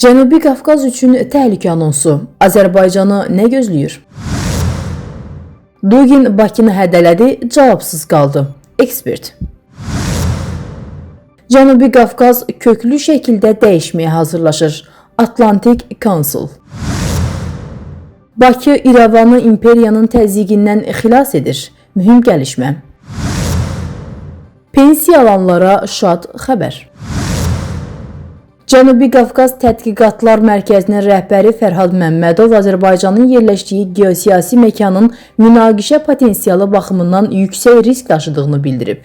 Cənubi Qafqaz üçün təhlükə anonsu. Azərbaycanı nə gözləyir? Dugin Bakını hədələdi, cavabsız qaldı. Ekspert. Cənubi Qafqaz köklü şəkildə dəyişməyə hazırlaşır. Atlantic Council. Bakı İrəvanı imperiyanın təzyiqindən xilas edir. Mühüm gəlişmə. Pensiya alanlara şad xəbər. Cənubi Qafqaz Tədqiqatlar Mərkəzinin rəhbəri Fərhad Məmmədov Azərbaycanın yerləşdiyi geosiyasi məkanın münaqişə potensialı baxımından yüksək risk daşıdığını bildirib.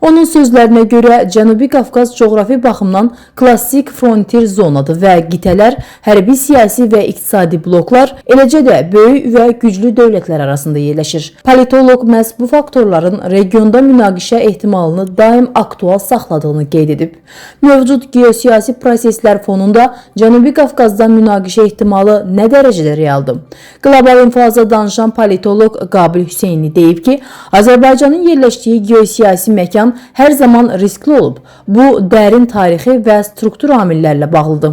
Onun sözlərinə görə Cənubi Qafqaz coğrafi baxımdan klassik frontier zonadır və qitələr, hərbi, siyasi və iqtisadi bloklar, eləcə də böyük və güclü dövlətlər arasında yerləşir. Politoloq məhz bu faktorların regionda münaqişə ehtimalını daim aktual saxladığını qeyd edib. Mövcud geosiyasi proseslər fonunda Cənubi Qafqazdan münaqişə ehtimalı nə dərəcədə realdır? Qlobal infazda danışan politoloq Qabil Hüseyni deyib ki, Azərbaycanın yerləşdiyi geosiyasi məkan hər zaman riskli olub. Bu, dərin tarixi və struktur amillərlə bağlıdır.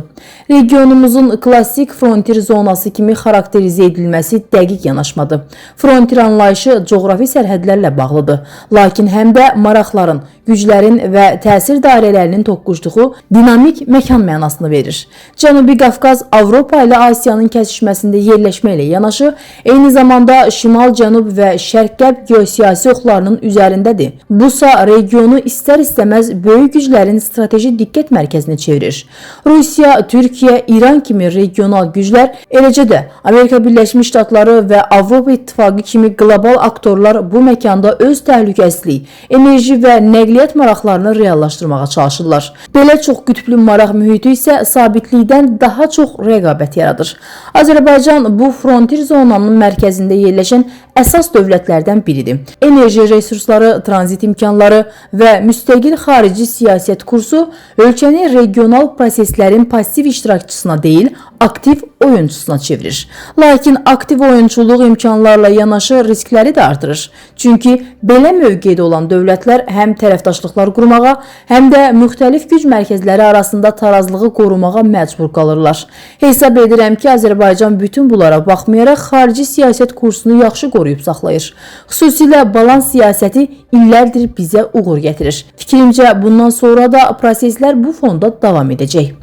Regionumuzun klassik frontier zonası kimi xarakterizə edilməsi dəqiq yanaşmadır. Frontier anlayışı coğrafi sərhədlərlə bağlıdır. Lakin həm də maraqların, güclərin və təsir dairələrinin toqquşduğu dinamik məkan mənasını verir. Cənubi Qafqaz Avropa ilə Asiyanın kəsişməsində yerləşmə ilə yanaşı, eyni zamanda şimal-cənub və şərq-qərb geosiyasi oxlarının üzərindədir. Busa regionu istər-istəməz böyük güclərin strateji diqqət mərkəzinə çevirir. Rusiya, Türkiyə, İran kimi regional güclər, eləcə də Amerika Birləşmiş Ştatları və Avropa İttifaqı kimi qlobal aktorlar bu məkanda öz təhlükəsizlik, enerji və nəqliyyat maraqlarını reallaşdırmağa çalışırlar. Belə çox qütblü maraq mühiti isə sabitlikdən daha çox rəqabət yaradır. Azərbaycan bu frontier zonanın mərkəzində yerləşən əsas dövlətlərdən biridir. Enerji resursları, tranzit imkanları və müstəqil xarici siyasət kursu ölkəni regional proseslərin passiv iştirakçısına deyil, aktiv oyunçusuna çevirir. Lakin aktiv oyunçuluq imkanlarla yanaşı riskləri də artırır. Çünki belə mövqedə olan dövlətlər həm tərəfdaşlıqlar qurmağa, həm də müxtəlif güc mərkəzləri arasında tarazlığı qorumağa məcbur qalırlar. Hesab edirəm ki, Azərbaycan bütün bunlara baxmayaraq xarici siyasət kursunu yaxşı qoruyub saxlayır. Xüsusilə balans siyasəti illərdir bizə uğur gətirir. Fikrimcə, bundan sonra da proseslər bu fonda davam edəcək.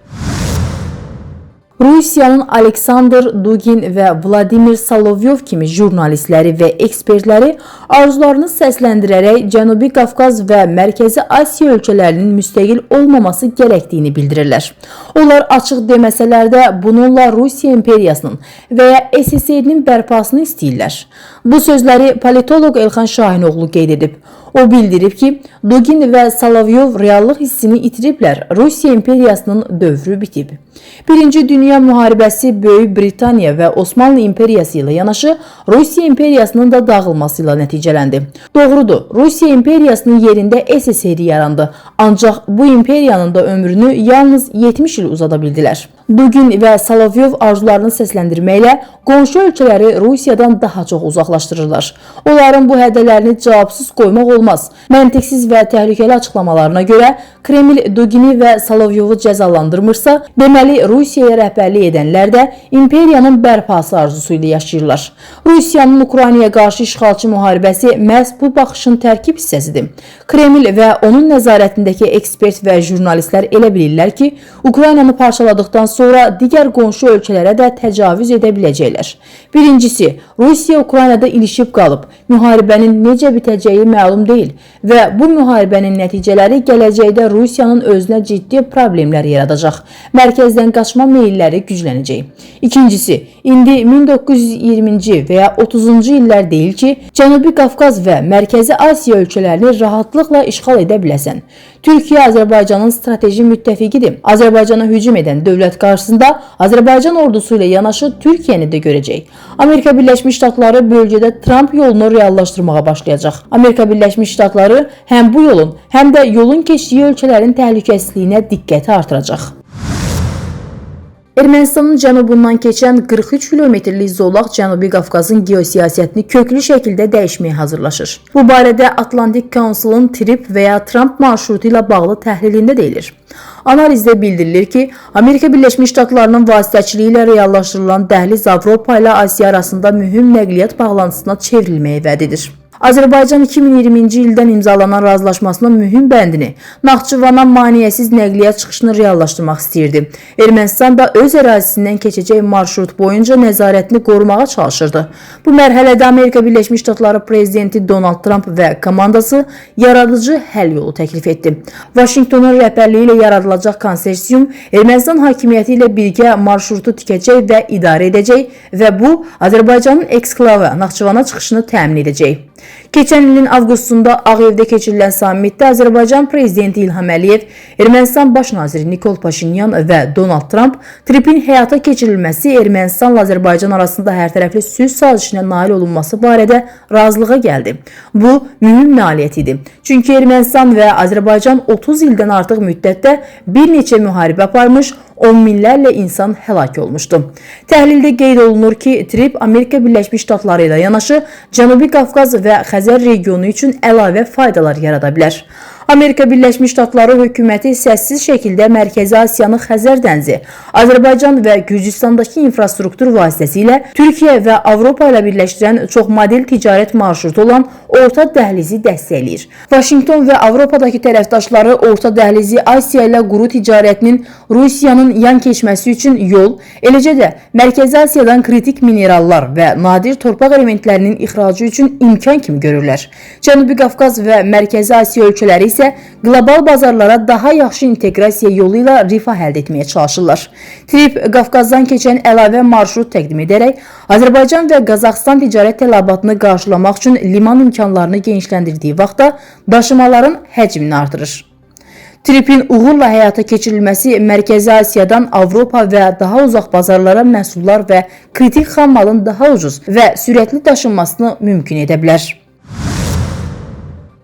Rusiyanın Aleksandr Dugin və Vladimir Solovyov kimi jurnalistləri və ekspertləri arzularını səsləndirərək Cənubi Qafqaz və Mərkəzi Asiya ölkələrinin müstəqil olmaması gərəkdiyini bildirirlər. Onlar açıq deməsələr də bununla Rusiya imperiyasının və ya SSR-nin bərpasını istəyirlər. Bu sözləri politoloq Elxan Şahinoğlu qeyd edib. O bildirib ki, Dugin və Solovyov reallıq hissini itiriblər, Rusiya imperiyasının dövrü bitib. Birinci Dünya müharibəsi Böyük Britaniya və Osmanlı imperiyası ilə yanaşı, Rusiya imperiyasının da dağılması ilə nəticələndi. Doğrudur, Rusiya imperiyasının yerində SSR yarandı, ancaq bu imperiyanın da ömrünü yalnız 70 il uzada bildilər. Dugin və Solovyov arzularını səsləndirməklə qonşu ölkələri Rusiyadan daha çox uzaqlaşdırırlar. Onların bu hədələrini cavabsız qoymaq olmaz. Məntiqsiz və təhlükəli açıqlamalarına görə Kreml Dugini və Solovyovu cəzalandırmırsa, deməli Rusiyaya rəhbərlik edənlər də imperiyanın bərpası arzusu ilə yaşayırlar. Rusiyanın Ukraynaya qarşı işğalçı müharibəsi məhz bu baxışın tərkib hissəsidir. Kreml və onun nəzarətindəki ekspert və jurnalistlər elə bilirlər ki, Ukraynanı parçaladıqdan sonra digər qonşu ölkələrə də təcavüz edə biləcəklər. Birincisi, Rusiya Ukraynada ilişib qalıb, müharibənin necə bitəcəyi məlum deyil və bu müharibənin nəticələri gələcəkdə Rusiyanın özünə ciddi problemlər yaradacaq. Mərkəzdən qaçma meylləri güclənəcək. İkincisi, indi 1920-ci və ya 30-cu illər deyil ki, Cənubi Qafqaz və Mərkəzi Asiya ölkələrini rahatlıqla işğal edə biləsən. Türkiyə Azərbaycanın strateji müttəfiqidir. Azərbaycana hücum edən dövlət qarşısında Azərbaycan ordusu ilə yanaşı Türkiyəni də görəcək. Amerika Birləşmiş Ştatları bölgədə Trump yolunu reallaşdırmağa başlayacaq. Amerika Birləşmiş Ştatları həm bu yolun, həm də yolun keçdiyi ölkələrin təhlükəsizliyinə diqqəti artıracaq. Ermənistanın cənubundan keçən 43 kilometrlik zolaq Cənubi Qafqazın geosiyasətini köklü şəkildə dəyişməyə hazırlaşır. Bu barədə Atlantic Council'ın TRIP və ya Trump marşrutu ilə bağlı təhlilində deyilir. Analizdə bildirilir ki, Amerika Birləşmiş Ştatlarının vasitəçiliyi ilə reallaşdırılan dəhliz Avropa ilə Asiya arasında mühüm nəqliyyat bağlantısına çevrilməyə vəd edir. Azərbaycan 2020-ci ildən imzalanan razılaşmasının mühüm bəndini Naxçıvana maneəsiz nəqliyyat çıxışını reallaşdırmaq istəyirdi. Ermənistan da öz ərazisindən keçəcək marşrut boyunca nəzarətini qorumağa çalışırdı. Bu mərhələdə Amerika Birləşmiş Ştatları prezidenti Donald Trump və komandası yaradıcı həll yolu təklif etdi. Vaşinqtonun rəhbərliyi ilə yaradılacaq konsorsium Ermənistan hakimiyyəti ilə birgə marşrutu tikəcək və idarə edəcək və bu Azərbaycanın eksklavı Naxçıvana çıxışını təmin edəcək. Keçən ilin avqustunda Ağ Evdə keçirilən sammitdə Azərbaycan prezidenti İlham Əliyev, Ermənistan baş naziri Nikol Paşinyan və Donald Trump TRIP-in həyata keçirilməsi Ermənistanla Azərbaycan arasında hərtərəfli sülh sazişinə nail olunması barədə razılığa gəldi. Bu mühüm nailiyyət idi. Çünki Ermənistan və Azərbaycan 30 ildən artıq müddətdə bir neçə müharibə aparmış, 10 minlərlə insan həlak olmuşdu. Təhlildə qeyd olunur ki, TRIP Amerika Birləşmiş Ştatları ilə yanaşı Cənubi Qafqaz və Xəzər regionu üçün əlavə faydalar yarada bilər. Amerika Birləşmiş Ştatları hökuməti səssiz şəkildə Mərkəzi Asiyanı Xəzər dənizi, Azərbaycan və Gürcüstandakı infrastruktur vasitəsilə Türkiyə və Avropa ilə birləşdirən çox model ticarət marşrutu olan Orta Dəhlizi dəstəkləyir. Vaşinqton və Avropadakı tərəfdaşları Orta Dəhlizi Asiya ilə quru ticarətinin Rusiyanın yan keçməsi üçün yol, eləcə də Mərkəzi Asiyadan kritik minerallar və nadir torpaq elementlərinin ixracı üçün imkan kimi görürlər. Cənubi Qafqaz və Mərkəzi Asiya ölkələri isə qlobal bazarlara daha yaxşı inteqrasiya yolu ilə rifah əldə etməyə çalışırlar. TRIP Qafqazdan keçən əlavə marşrut təqdim edərək Azərbaycan və Qazaxıstan ticarət tələbatını qarşılamaq üçün liman imkanlarını genişləndirdiyi vaxtda daşımaların həcmini artırır. TRIP-in uğurla həyata keçirilməsi Mərkəzi Asiyadan Avropa və daha uzaq bazarlara məhsullar və kritik xam malın daha ucuz və sürətli daşınmasını mümkün edə bilər.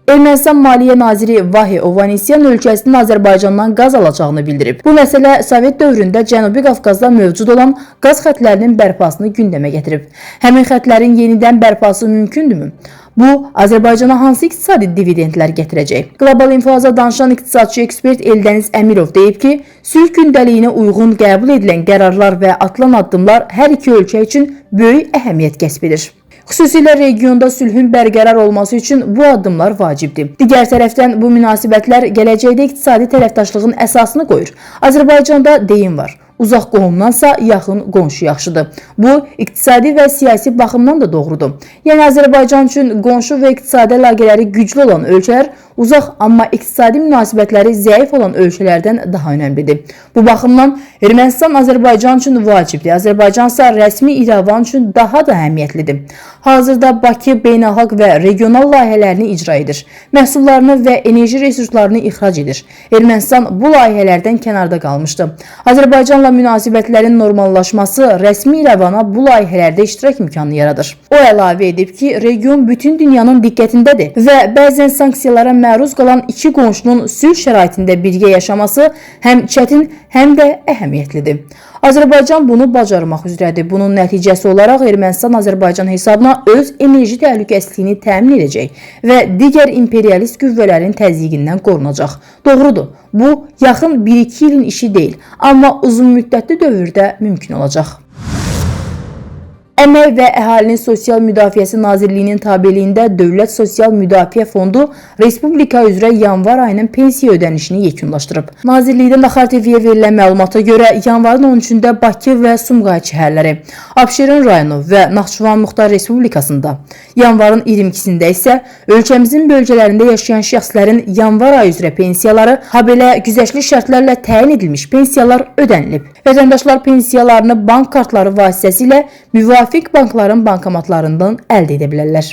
Ermənistan Maliyyə Naziri Vahi Ovanesyan ölkəsinin Azərbaycandan qaz alacağını bildirib. Bu məsələ Sovet dövründə Cənubi Qafqazda mövcud olan qaz xətlərinin bərpasını gündəmə gətirib. Həmin xətlərin yenidən bərpası mümkündürmü? Bu, Azərbaycana hansı iqtisadi dividendlər gətirəcək? Qlobal infoza danışan iqtisadçı ekspert Eldəniz Əmirov deyib ki, sülh gündəliyinə uyğun qəbul edilən qərarlar və atılan addımlar hər iki ölkə üçün böyük əhəmiyyət kəsb edir. Xüsusilə regionda sülhün bərqərar olması üçün bu addımlar vacibdir. Digər tərəfdən bu münasibətlər gələcəkdə iqtisadi tərəfdaşlığın əsasını qoyur. Azərbaycanda deyim var. Uzaq qohumdansa yaxın qonşu yaxşıdır. Bu, iqtisadi və siyasi baxımdan da doğrudur. Yəni, Azərbaycan üçün qonşu və iqtisadi əlaqələri güclü olan ölkələr uzaq, amma iqtisadi münasibətləri zəif olan ölkələrdən daha önəmlidir. Bu baxımdan Ermənistan Azərbaycan üçün vacibdir. Azərbaycan isə rəsmi İrəvan üçün daha da əhəmiyyətlidir. Hazırda Bakı beynəlxalq və regional layihələrini icra edir. Məhsullarını və enerji resurslarını ixrac edir. Ermənistan bu layihələrdən kənarda qalmışdı. Azərbaycanla münasibətlərin normallaşması rəsmi İrəvana bu layihələrdə iştirak imkanı yaradır. O əlavə edib ki, region bütün dünyanın diqqətindədir və bəzən sanksiyalara məruz qalan iki qonşunun sülh şəraitində birgə yaşaması həm çətin, həm də əhəmiyyətlidir. Azərbaycan bunu bacarmaq üzrədir. Bunun nəticəsi olaraq Ermənistan Azərbaycan hesabına öz enerji təhlükəsizliyini təmin edəcək və digər imperialist qüvvələrin təzyiqindən qorunacaq. Doğrudur, bu yaxın 1-2 ilin işi deyil, amma uzun müddətli dövrdə mümkün olacaq. Əmək və Əhalinin Sosial Müdafiəsi Nazirliyinin tabeliyində Dövlət Sosial Müdafiə Fondu Respublika üzrə yanvar ayının pensiya ödənişini yekunlaşdırıb. Nazirlikdən Axar TV-yə verilən məlumata görə yanvarın 13-də Bakı və Sumqayıt şəhərləri, Abşeron rayonu və Naxçıvan Muxtar Respublikasında, yanvarın 22-sində isə ölkəmizin bölgələrində yaşayan şəxslərin yanvar ayı üzrə pensiyaları, habelə güzəştli şərtlərlə təyin edilmiş pensiyalar ödənilib. Vətəndaşlar pensiyalarını bank kartları vasitəsilə müvafiq bankların bankomatlarından əldə edə bilərlər.